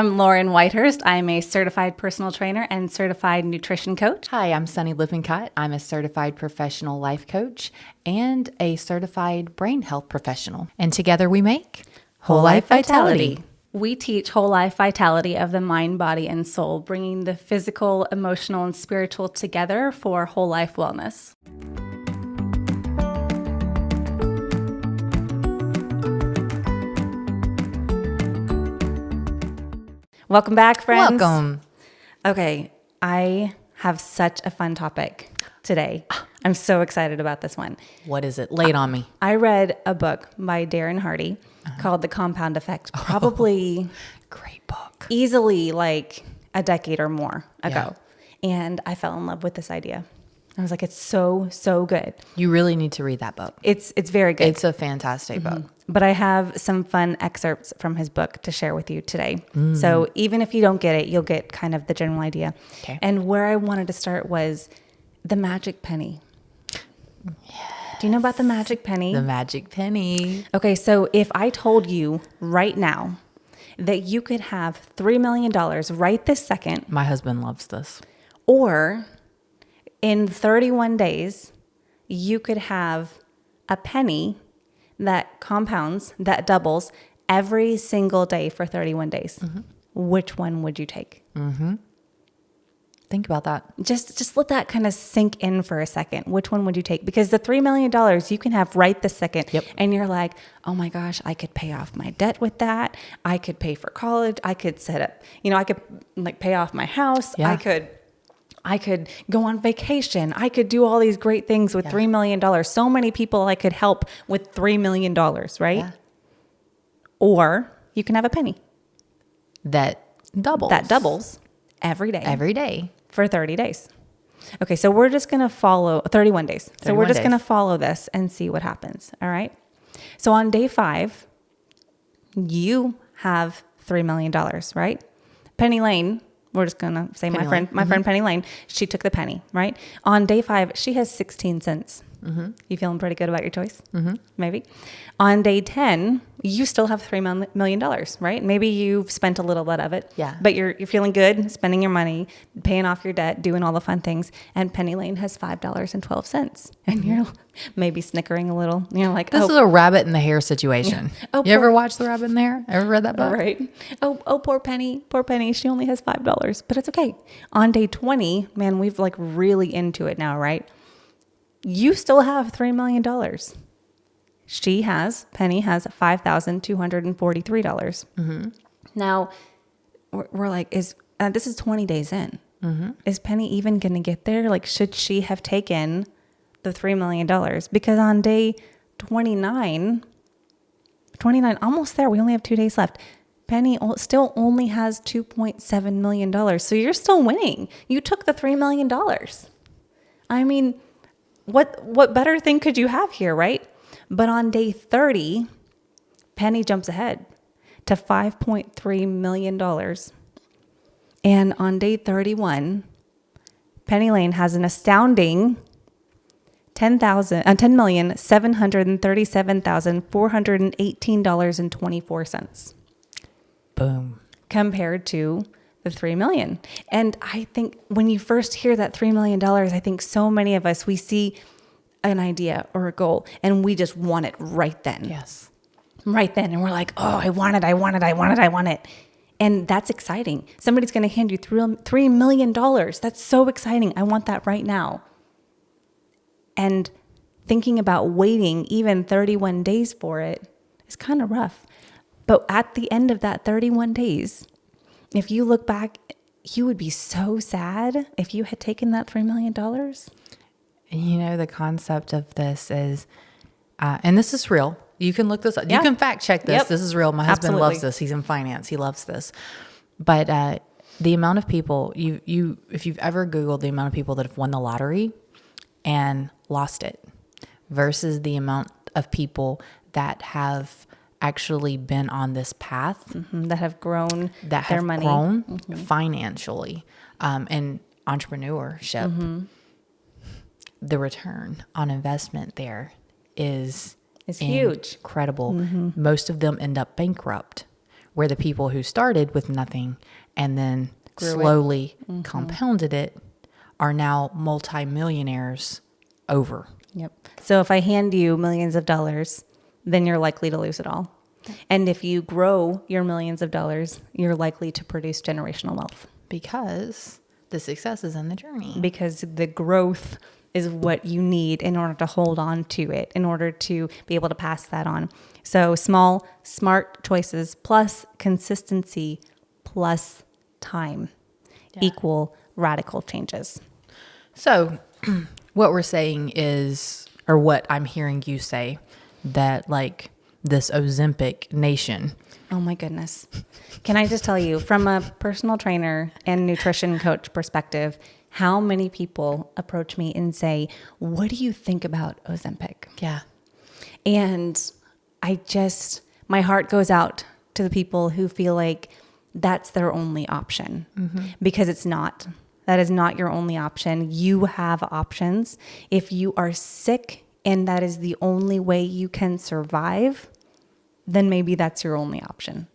I'm Lauren Whitehurst. I'm a certified personal trainer and certified nutrition coach. Hi, I'm Sunny Lippincott. I'm a certified professional life coach and a certified brain health professional. And together we make Whole Life Vitality. We teach whole life vitality of the mind, body, and soul, bringing the physical, emotional, and spiritual together for whole life wellness. Welcome back, friends. Welcome. Okay, I have such a fun topic today. I'm so excited about this one. What is it? Lay it on me. I read a book by Darren Hardy called The Compound Effect, probably Great book. easily like a decade or more ago. And I fell in love with this idea. I was like, it's so good. You really need to read that book. It's very good. It's a fantastic book. But I have some fun excerpts from his book to share with you today. So even if you don't get it, you'll get kind of the general idea. Okay. And where I wanted to start was the magic penny. Do you know about the magic penny? The magic penny. Okay, so if I told you right now that you could have $3 million right this second, My husband loves this. or in 31 days, you could have a penny that compounds, that doubles every single day for 31 days. Which one would you take? Think about that. Just let that kind of sink in for a second. Which one would you take? Because the $3 million you can have right this second. Yep. And you're like, oh my gosh, I could pay off my debt with that. I could pay for college. I could set up, I could like pay off my house. Yeah. I could go on vacation. I could do all these great things with $3 million. So many people I could help with $3 million, right? Yeah. Or you can have a penny That doubles. that doubles every day. Every day. For 30 days. Okay, so we're just going to follow 31 days. So we're 31 just days. going to follow this and see what happens. All right. So on day 5, you have $3 million, right? Penny Lane, we're just going to say my friend Penny Lane, she took the penny, right? On day 5, she has 16 cents. You feeling pretty good about your choice? Maybe. On day 10, you still have $3 million, right? Maybe you've spent a little bit of it. Yeah. But you're feeling good, spending your money, paying off your debt, doing all the fun things. And Penny Lane has $5.12. And you're maybe snickering a little. You're like, This is a rabbit in the hare situation. Oh, You ever watch The Rabbit in the Hare? Ever read that book? right. Oh, poor Penny. Poor Penny. She only has $5, but it's okay. On day 20, man, we've like really into it now, right? You still have $3 million. Penny has $5,243. Now, we're like, this is 20 days in. Is Penny even going to get there? Like, should she have taken the $3 million? Because on day 29, almost there, we only have 2 days left. Penny still only has $2.7 million. So you're still winning. You took the $3 million. I mean, what better thing could you have here, right? But on day 30, Penny jumps ahead to $5.3 million. And on day 31, Penny Lane has an astounding $10,737,418.24 Boom. compared to the $3 million. And I think when you first hear that $3 million, I think so many of us, we see an idea or a goal and we just want it right then. Yes. Right then. And we're like, oh, I want it. And that's exciting. Somebody's going to hand you $3 million. That's so exciting. I want that right now. And thinking about waiting even 31 days for it is kind of rough. But at the end of that 31 days, if you look back, you would be so sad if you had taken that $3 million. You know, the concept of this is, and this is real. You can look this up. Yeah. You can fact check this. Yep. This is real. My husband Absolutely. loves this. He's in finance. He loves this. But the amount of people, if you've ever Googled the amount of people that have won the lottery and lost it versus the amount of people that have actually been on this path That have grown that their have money. grown financially and entrepreneurship, the return on investment there is It's huge. incredible. Most of them end up bankrupt, where the people who started with nothing and then Grew it. slowly compounded it are now multimillionaires over. Yep. So if I hand you millions of dollars, then you're likely to lose it all. And if you grow your millions of dollars, you're likely to produce generational wealth. Because the success is in the journey. Because the growth is what you need in order to hold on to it, in order to be able to pass that on. So small, smart choices plus consistency plus time equal radical changes. So what we're saying is, or what I'm hearing you say, that like this Ozempic nation. Oh my goodness. Can I just tell you, from a personal trainer and nutrition coach perspective, how many people approach me and say, what do you think about Ozempic? Yeah. And my heart goes out to the people who feel like that's their only option, because it's not. That is not your only option. You have options. If you are sick and that is the only way you can survive, then maybe that's your only option.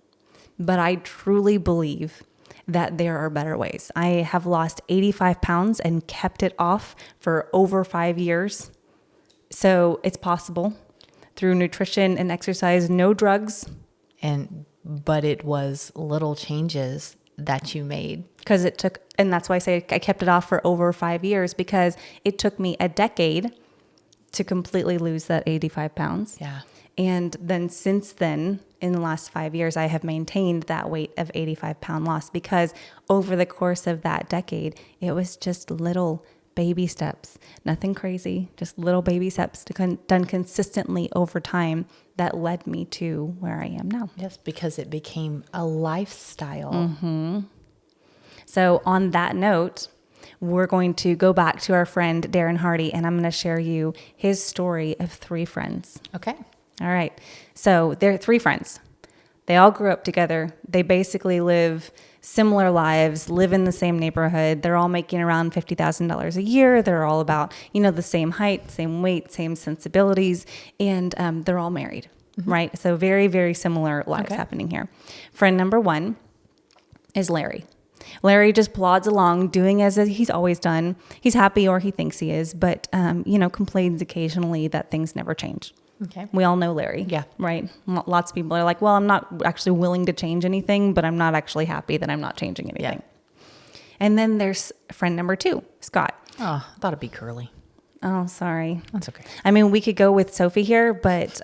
But I truly believe that there are better ways. I have lost 85 pounds and kept it off for over 5 years. So it's possible through nutrition and exercise, no drugs. But it was little changes that you made. Because it took, and that's why I say I kept it off for over 5 years, because it took me a decade to completely lose that 85 pounds. Yeah. And then since then, in the last 5 years, I have maintained that weight of 85-pound loss, because over the course of that decade, it was just little baby steps, nothing crazy, just little baby steps done consistently over time that led me to where I am now. Yes, because it became a lifestyle. So on that note, we're going to go back to our friend Darren Hardy, and I'm going to share you his story of 3 friends. Okay. All right. So they're 3 friends. They all grew up together. They basically live similar lives, live in the same neighborhood. They're all making around $50,000 a year. They're all about, the same height, same weight, same sensibilities, and they're all married, right? So very, very similar lives happening here. Friend number 1 is Larry. Larry just plods along, doing as he's always done. He's happy, or he thinks he is, but, complains occasionally that things never change. Okay. We all know Larry. Yeah. Right. Lots of people are like, well, I'm not actually willing to change anything, but I'm not actually happy that I'm not changing anything. Yeah. And then there's friend number 2, Scott. Oh, I thought it'd be Curly. Oh, sorry. That's okay. I mean, we could go with Sophie here, but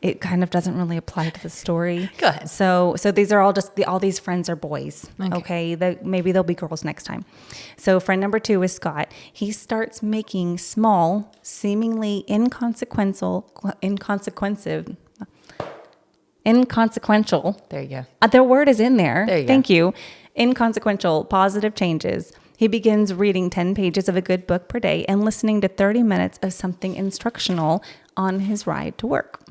it kind of doesn't really apply to the story. Go ahead. So these are all all these friends are boys. Okay. Maybe they'll be girls next time. So friend number 2 is Scott. He starts making small, seemingly inconsequential. There you go. Their word is in there. There you go. Thank you. Inconsequential, positive changes. He begins reading 10 pages of a good book per day and listening to 30 minutes of something instructional on his ride to work.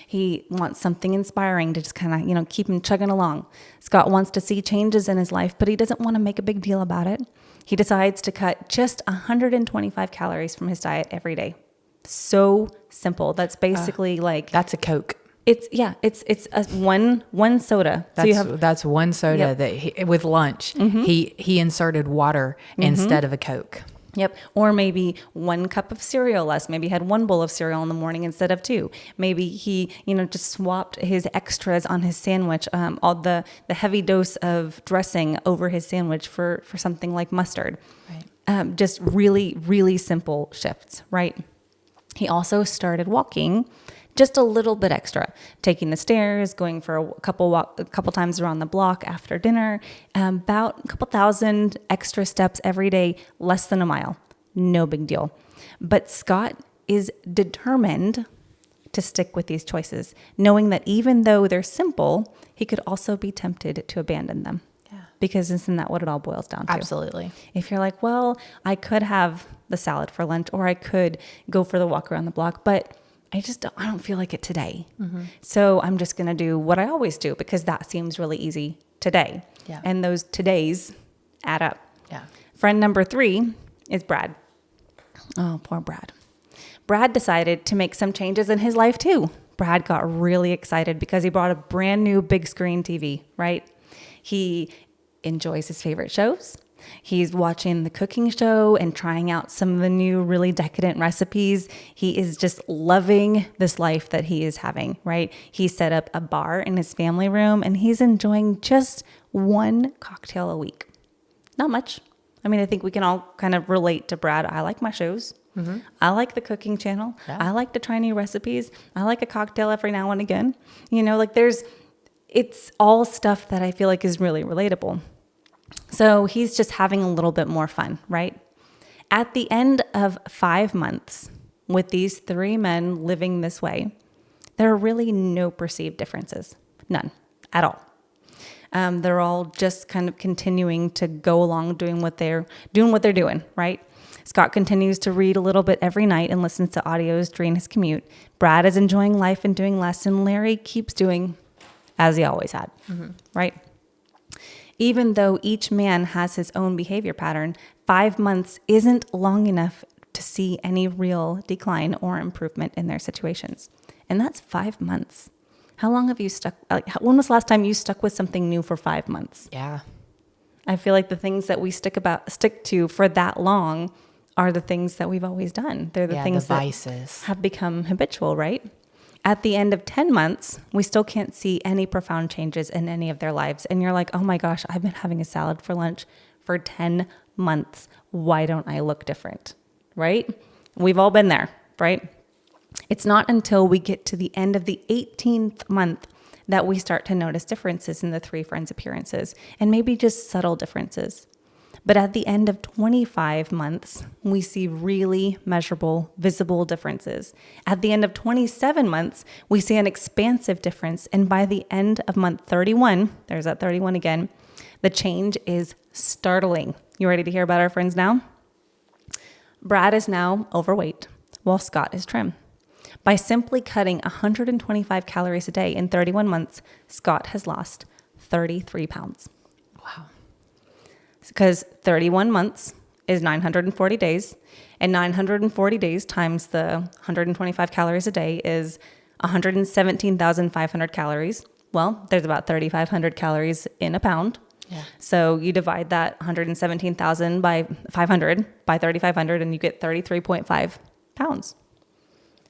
He wants something inspiring to just kind of, keep him chugging along. Scott wants to see changes in his life, but he doesn't want to make a big deal about it. He decides to cut just 125 calories from his diet every day. So simple. That's basically That's a Coke. It's a one soda. That's one soda that with lunch, he inserted water instead of a Coke. Yep. Or maybe 1 cup of cereal less. Maybe he had 1 bowl of cereal in the morning instead of 2. Maybe he, just swapped his extras on his sandwich, all the heavy dose of dressing over his sandwich for something like mustard. Right. Just really, really simple shifts, right? He also started walking just a little bit extra, taking the stairs, going for a couple times around the block after dinner, about a couple thousand extra steps every day, less than a mile. No big deal. But Scott is determined to stick with these choices, knowing that even though they're simple, he could also be tempted to abandon them. Yeah. Because isn't that what it all boils down to? Absolutely. If you're like, well, I could have the salad for lunch, or I could go for the walk around the block, but I don't feel like it today. So I'm just going to do what I always do, because that seems really easy today. Yeah. And those todays add up. Yeah. Friend number 3 is Brad. Oh, poor Brad. Brad decided to make some changes in his life too. Brad got really excited because he bought a brand new big screen TV, right? He enjoys his favorite shows. He's watching the cooking show and trying out some of the new really decadent recipes. He is just loving this life that he is having, right? He set up a bar in his family room and he's enjoying just one cocktail a week. Not much. I mean, I think we can all kind of relate to Brad. I like my shows. Mm-hmm. I like the cooking channel. Yeah. I like to try new recipes. I like a cocktail every now and again. You know, like it's all stuff that I feel like is really relatable. So he's just having a little bit more fun, right? At the end of 5 months with these 3 men living this way, there are really no perceived differences. None at all. They're all just kind of continuing to go along doing what they're doing, right? Scott continues to read a little bit every night and listens to audios during his commute. Brad is enjoying life and doing less, and Larry keeps doing as he always had, right? Even though each man has his own behavior pattern, 5 months isn't long enough to see any real decline or improvement in their situations. And that's 5 months. How long have you when was the last time you stuck with something new for 5 months? Yeah. I feel like the things that we stick to for that long are the things that we've always done. They're the things the vices that have become habitual, right? At the end of 10 months, we still can't see any profound changes in any of their lives. And you're like, oh my gosh, I've been having a salad for lunch for 10 months. Why don't I look different? Right? We've all been there, right? It's not until we get to the end of the 18th month that we start to notice differences in the 3 friends' appearances, and maybe just subtle differences. But at the end of 25 months, we see really measurable, visible differences. At the end of 27 months, we see an expansive difference. And by the end of month 31, there's that 31 again, the change is startling. You ready to hear about our friends now? Brad is now overweight, while Scott is trim. By simply cutting 125 calories a day in 31 months, Scott has lost 33 pounds. Wow. Because 31 months is 940 days, and 940 days times the 125 calories a day is 117,500 calories. Well, there's about 3,500 calories in a pound. Yeah. So you divide that 117,000 by 500 by 3,500 and you get 33.5 pounds.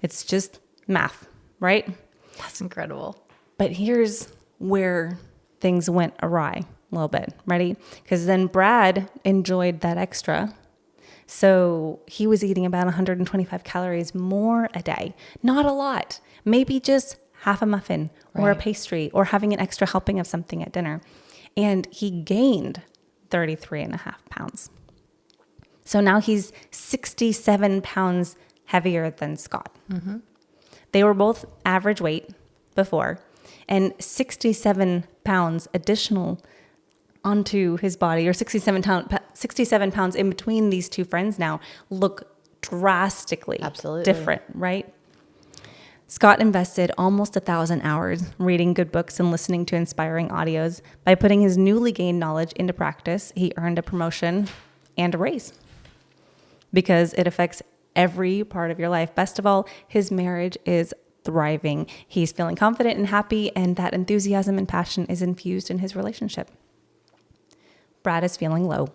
It's just math, right? That's incredible. But here's where things went awry a little bit. Ready? Because then Brad enjoyed that extra. So he was eating about 125 calories more a day. Not a lot. Maybe just half a muffin or a pastry or having an extra helping of something at dinner. And he gained 33.5 pounds. So now he's 67 pounds heavier than Scott. Mm-hmm. They were both average weight before, and 67 pounds additional onto his body, or 67 pounds in between these 2 friends now look drastically different, right? Scott invested almost 1,000 hours reading good books and listening to inspiring audios. By putting his newly gained knowledge into practice, he earned a promotion and a raise because it affects every part of your life. Best of all, his marriage is thriving. He's feeling confident and happy, and that enthusiasm and passion is infused in his relationship. Brad is feeling low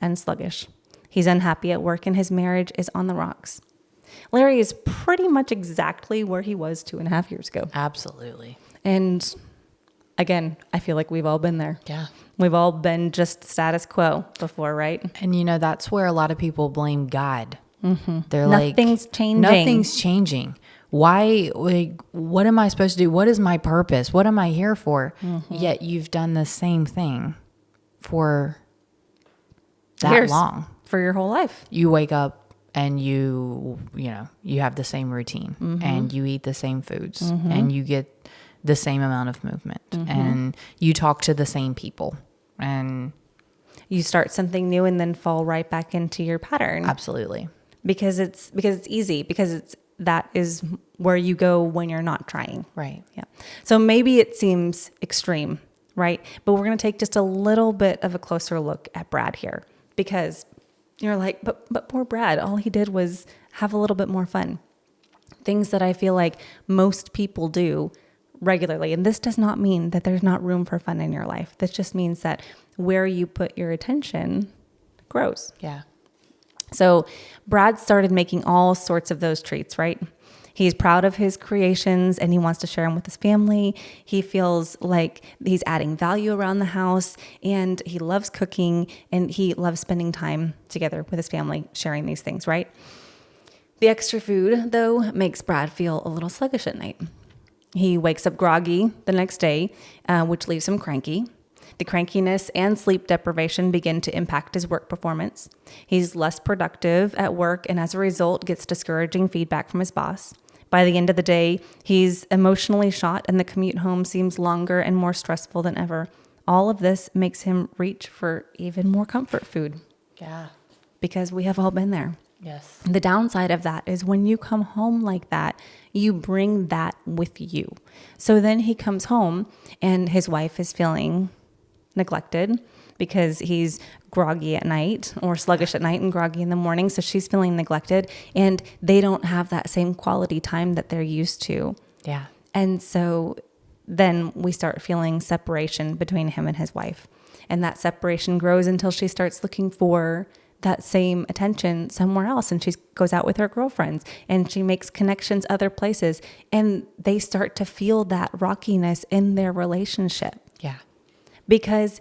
and sluggish. He's unhappy at work, and his marriage is on the rocks. Larry is pretty much exactly where he was 2.5 years ago. Absolutely. And again, I feel like we've all been there. Yeah. We've all been just status quo before, right? And that's where a lot of people blame God. Mm-hmm. They're nothing's changing. Nothing's changing. Why? What am I supposed to do? What is my purpose? What am I here for? Mm-hmm. Yet you've done the same thing for that years, long. For your whole life. You wake up and you have the same routine, mm-hmm. and you eat the same foods, mm-hmm. and you get the same amount of movement, mm-hmm. and you talk to the same people, and you start something new and then fall right back into your pattern. Absolutely. Because it's easy, because that is where you go when you're not trying. Right. Yeah. So maybe it seems extreme, right? But we're going to take just a little bit of a closer look at Brad here, because you're like, but poor Brad, all he did was have a little bit more fun. things that I feel like most people do regularly. And this does not mean that there's not room for fun in your life. This just means that where you put your attention grows. Yeah. So Brad started making all sorts of those treats, right? He's proud of his creations and he wants to share them with his family. He feels like he's adding value around the house, and he loves cooking and he loves spending time together with his family, sharing these things, right? The extra food, though, makes Brad feel a little sluggish at night. He wakes up groggy the next day, which leaves him cranky. The crankiness and sleep deprivation begin to impact his work performance. He's less productive at work and as a result gets discouraging feedback from his boss. By the end of the day, he's emotionally shot and the commute home seems longer and more stressful than ever. All of this makes him reach for even more comfort food. Yeah. Because we have all been there. Yes. The downside of that is when you come home like that, you bring that with you. So then he comes home and his wife is feeling neglected because he's groggy at night or sluggish at night and groggy in the morning. So she's feeling neglected and they don't have that same quality time that they're used to. Yeah. And so then we start feeling separation between him and his wife. And that separation grows until she starts looking for that same attention somewhere else. And she goes out with her girlfriends and she makes connections other places. And they start to feel that rockiness in their relationship. Yeah. Because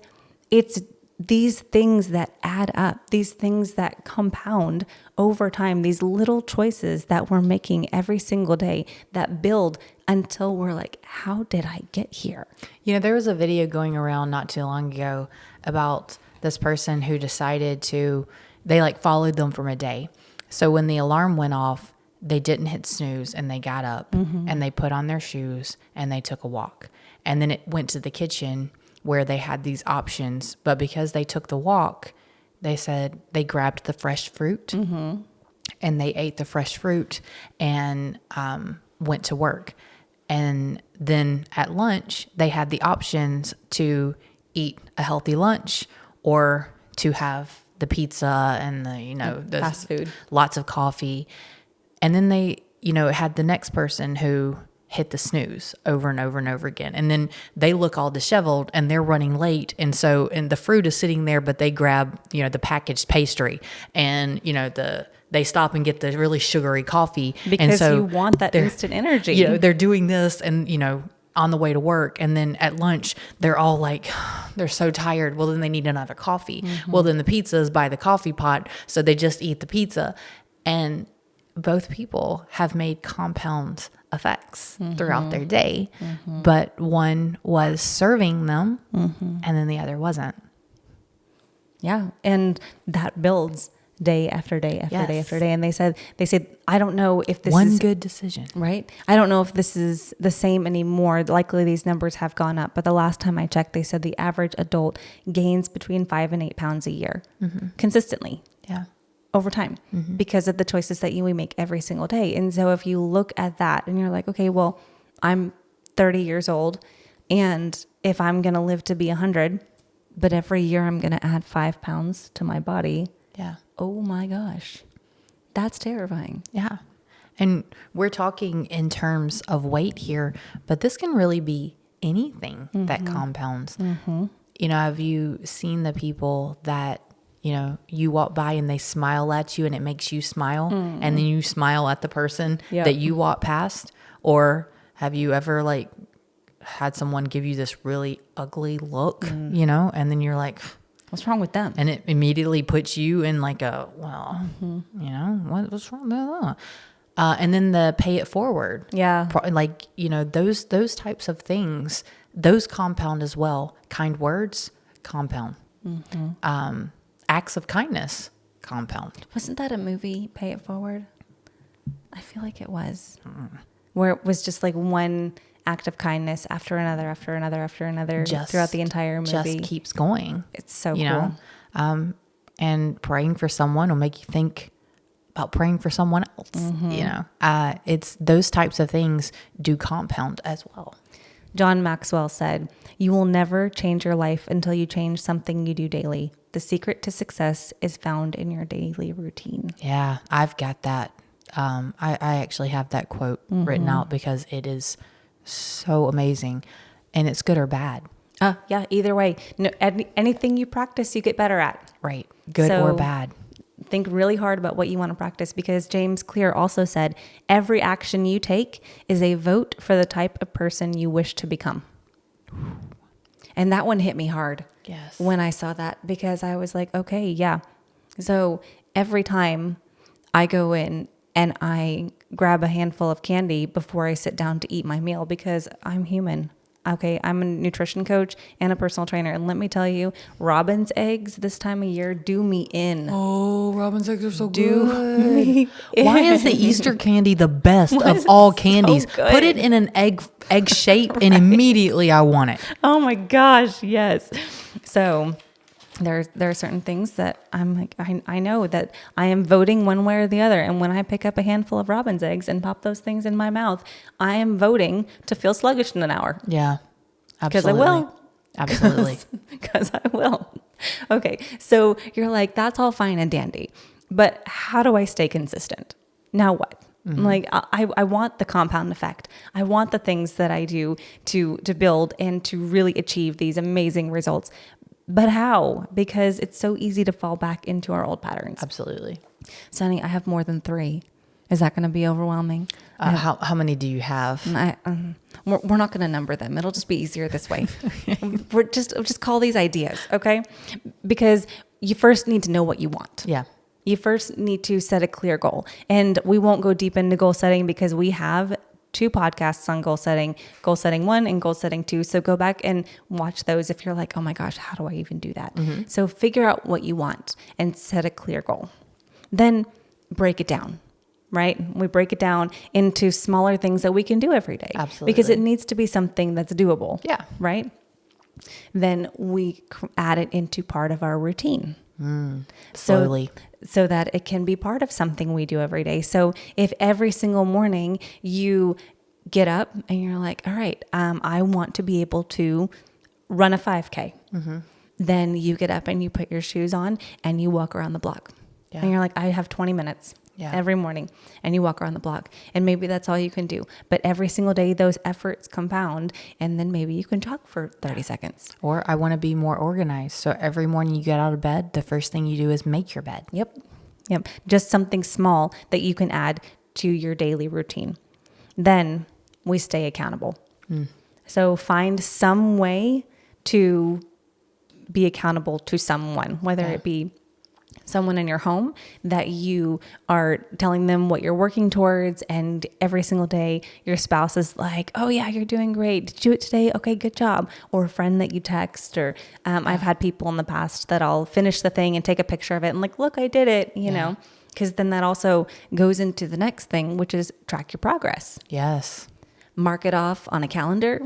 it's these things that add up, these things that compound over time, these little choices that we're making every single day that build until we're like, how did I get here? You know, there was a video going around not too long ago about this person who decided they like followed them from a day. So when the alarm went off, they didn't hit snooze and they got up and they put on their shoes and they took a walk. And then it went to the kitchen where they had these options. But because they took the walk, they said they grabbed the fresh fruit and they ate the fresh fruit and went to work. And then at lunch, they had the options to eat a healthy lunch or to have the pizza and the fast food, lots of coffee. And then they, had the next person who hit the snooze over and over and over again. And then they look all disheveled and they're running late. And the fruit is sitting there, but they grab, the packaged pastry and, they stop and get the really sugary coffee. Because and so you want that instant energy. They're doing this and, on the way to work. And then at lunch, they're all like, they're so tired. Well, then they need another coffee. Well, then the pizza is by the coffee pot. So they just eat the pizza. And both people have made compound effects throughout their day, but one was serving them and then the other wasn't. Yeah. And that builds day after day after day after day. And they said, I don't know if this is good decision, right? I don't know if this is the same anymore. Likely these numbers have gone up, but the last time I checked, they said the average adult gains between 5 and 8 pounds a year consistently. Yeah. Over time because of the choices that we make every single day. And so if you look at that and you're like, okay, well, I'm 30 years old and if I'm going to live to be 100, but every year I'm going to add 5 pounds to my body. Yeah. Oh my gosh. That's terrifying. Yeah. And we're talking in terms of weight here, but this can really be anything that compounds. Have you seen the people that you walk by and they smile at you and it makes you smile and then you smile at the person that you walk past? Or have you ever had someone give you this really ugly look, and then you're like, what's wrong with them? And it immediately puts you in what's wrong with that? And then the pay it forward. Yeah. Those types of things, those compound as well. Kind words compound. Acts of kindness compound. Wasn't that a movie, Pay It Forward? I feel like it was. Where it was just like one act of kindness after another, after another, after another, throughout the entire movie. Just keeps going. It's so cool. And praying for someone will make you think about praying for someone else. It's those types of things do compound as well. John Maxwell said, "You will never change your life until you change something you do daily. The secret to success is found in your daily routine." Yeah, I've got that I actually have that quote written out because it is so amazing, and it's good or bad. Yeah, either way. No, anything you practice, you get better at. Right. Good or bad. Think really hard about what you want to practice, because James Clear also said, every action you take is a vote for the type of person you wish to become. And that one hit me hard. Yes. When I saw that, because I was like, okay, yeah. So every time I go in and I grab a handful of candy before I sit down to eat my meal, because I'm human. Okay, I'm a nutrition coach and a personal trainer. And let me tell you, robin's eggs this time of year do me in. Oh, robin's eggs are so good. Why is the Easter candy the best of all candies? So Put it in an egg shape and immediately I want it. Oh my gosh, yes. So there are certain things that I'm like, I know that I am voting one way or the other. And when I pick up a handful of robin's eggs and pop those things in my mouth, I am voting to feel sluggish in an hour. Yeah, Because I absolutely. will. Absolutely. Because I will. Okay, so you're like, that's all fine and dandy. But how do I stay consistent? Now what? Like, I want the compound effect. I want the things that I do to build and to really achieve these amazing results. But how? Because it's so easy to fall back into our old patterns. Absolutely. Sonny, I have more than 3. Is that going to be overwhelming? How many do you have? We're not going to number them. It'll just be easier this way. We're just call these ideas, okay? Because you first need to know what you want. Yeah. You first need to set a clear goal. And we won't go deep into goal setting because we have 2 podcasts on goal setting 1 and goal setting 2. So go back and watch those if you're like, oh my gosh, how do I even do that? So figure out what you want and set a clear goal. Then break it down, right? We break it down into smaller things that we can do every day. Absolutely. Because it needs to be something that's doable. Yeah. Right? Then we add it into part of our routine. Slowly. So that it can be part of something we do every day. So if every single morning you get up and you're like, all right, I want to be able to run a 5K. Then you get up and you put your shoes on and you walk around the block. Yeah. And you're like, I have 20 minutes every morning, and you walk around the block. And maybe that's all you can do. But every single day, those efforts compound, and then maybe you can jog for 30 seconds. Or I want to be more organized. So every morning you get out of bed, the first thing you do is make your bed. Yep. Just something small that you can add to your daily routine. Then we stay accountable. So find some way to be accountable to someone, whether it be someone in your home that you are telling them what you're working towards, and every single day your spouse is like, oh yeah, you're doing great. Did you do it today? Okay, good job. Or a friend that you text, or I've had people in the past that I'll finish the thing and take a picture of it and like, look, I did it, you know, because then that also goes into the next thing, which is track your progress. Yes. Mark it off on a calendar.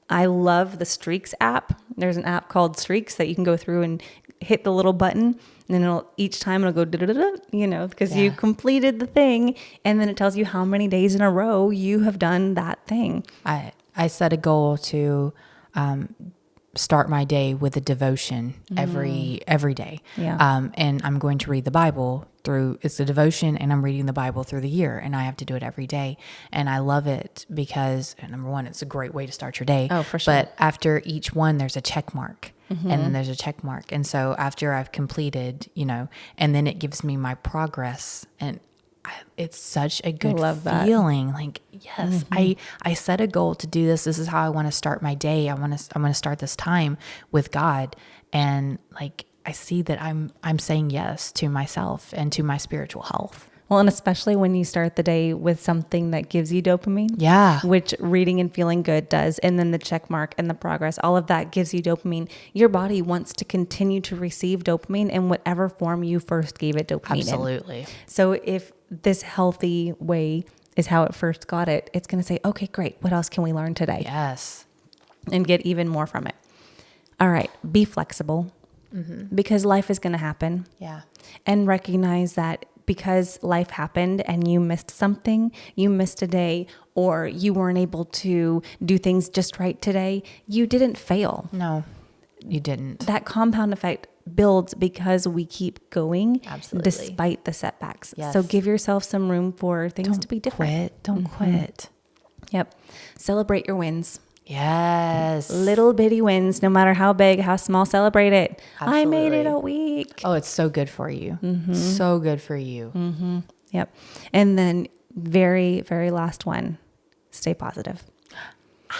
I love the Streaks app. There's an app called Streaks that you can go through and hit the little button, and then each time it'll go da-da-da-da, you know, because you completed the thing, and then it tells you how many days in a row you have done that thing. I set a goal to start my day with a devotion every day. Yeah. And I'm going to read the Bible through, it's a devotion, and I'm reading the Bible through the year, and I have to do it every day. And I love it because, number one, it's a great way to start your day. Oh, for sure. But after each one, there's a check mark. And then there's a check mark. And so after I've completed, you know, and then it gives me my progress, and it's such a good feeling. Like, yes, I set a goal to do this. This is how I want to start my day. I want to start this time with God. And like, I see that I'm saying yes to myself and to my spiritual health. Well, and especially when you start the day with something that gives you dopamine. Yeah. Which reading and feeling good does. And then the check mark and the progress, all of that gives you dopamine. Your body wants to continue to receive dopamine in whatever form you first gave it dopamine. Absolutely. So if this healthy way is how it first got it, it's going to say, okay, great. What else can we learn today? Yes. And get even more from it. All right. Be flexible because life is going to happen. Yeah. And recognize that because life happened and you missed something, you missed a day, or you weren't able to do things just right today, you didn't fail. No, you didn't. That compound effect builds because we keep going. Absolutely. Despite the setbacks. Yes. So give yourself some room for things to be different. Don't quit. Yep. Celebrate your wins. Yes. Little bitty wins, no matter how big, how small, celebrate it. I made it Absolutely. a week. Oh, it's so good for you. So good for you. Yep. And then very, very last one, stay positive.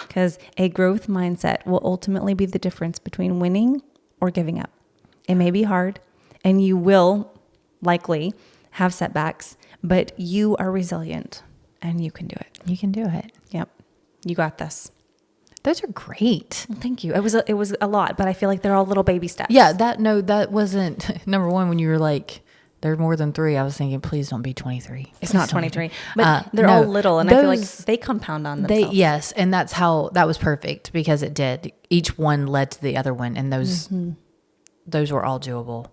Because a growth mindset will ultimately be the difference between winning or giving up. It may be hard and you will likely have setbacks, but you are resilient and you can do it. You can do it. Yep. You got this. Those are great. Well, thank you. It was a lot, but I feel like they're all little baby steps. Yeah, that wasn't number one when you were like, they're more than 3. I was thinking, please don't be 23. It's not 23, but they're all little. And I feel like they compound on themselves. Yes. And that was perfect because it did. Each one led to the other one. And those were all doable.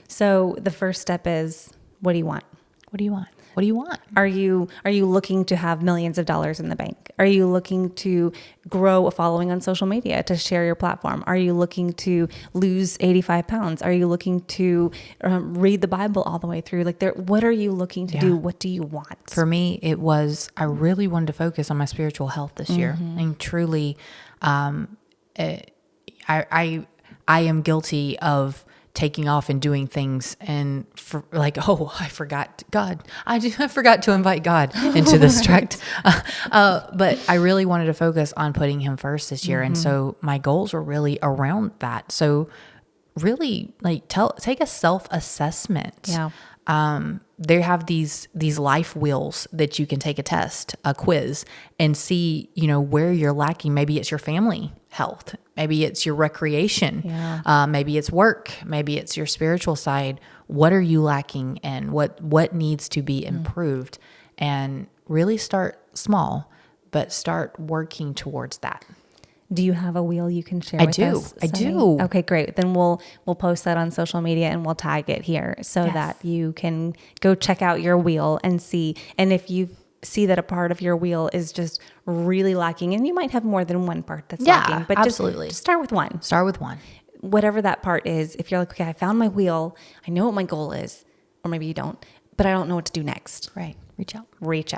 So the first step is, what do you want? What do you want? What do you want? Are you looking to have millions of dollars in the bank? Are you looking to grow a following on social media to share your platform? Are you looking to lose 85 pounds? Are you looking to read the Bible all the way through? What are you looking to do? What do you want? For me, I really wanted to focus on my spiritual health this year. And truly, I am guilty of taking off and doing things and I forgot God. I forgot to invite God into this tract. But I really wanted to focus on putting him first this year. And so my goals were really around that. So really take a self-assessment. Yeah. They have these life wheels that you can take a test, a quiz, and see, where you're lacking. Maybe it's your family health. Maybe it's your recreation. Yeah. Maybe it's work. Maybe it's your spiritual side. What are you lacking and what needs to be improved? And really start small, but start working towards that. Do you have a wheel you can share with us? I do. Okay, great. Then we'll post that on social media and we'll tag it here so that you can go check out your wheel and see. And if you see that a part of your wheel is just really lacking, and you might have more than one part that's lacking, but absolutely. Just start with one. Start with one. Whatever that part is, if you're like, okay, I found my wheel, I know what my goal is, or maybe you don't, but I don't know what to do next. Right. Reach out. Reach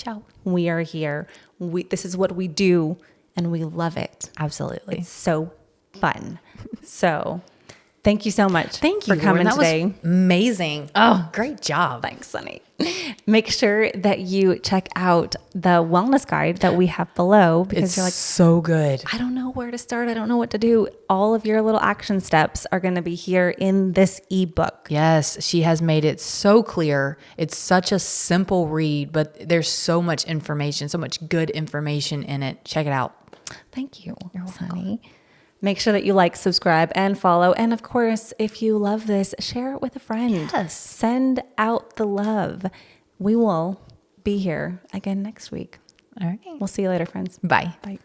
out. We are here. This is what we do. And we love it. Absolutely. It's so fun. So thank you so much. Thank you for coming Lauren. That today. Was amazing. Oh, great job. Thanks, Sunny. Make sure that you check out the wellness guide that we have below because you're like, so good. I don't know where to start. I don't know what to do. All of your little action steps are going to be here in this ebook. Yes, she has made it so clear. It's such a simple read, but there's so much information, so much good information in it. Check it out. Thank you, Sunny. Make sure that you like, subscribe, and follow. And of course, if you love this, share it with a friend. Yes. Send out the love. We will be here again next week. All right. We'll see you later, friends. Bye. Bye.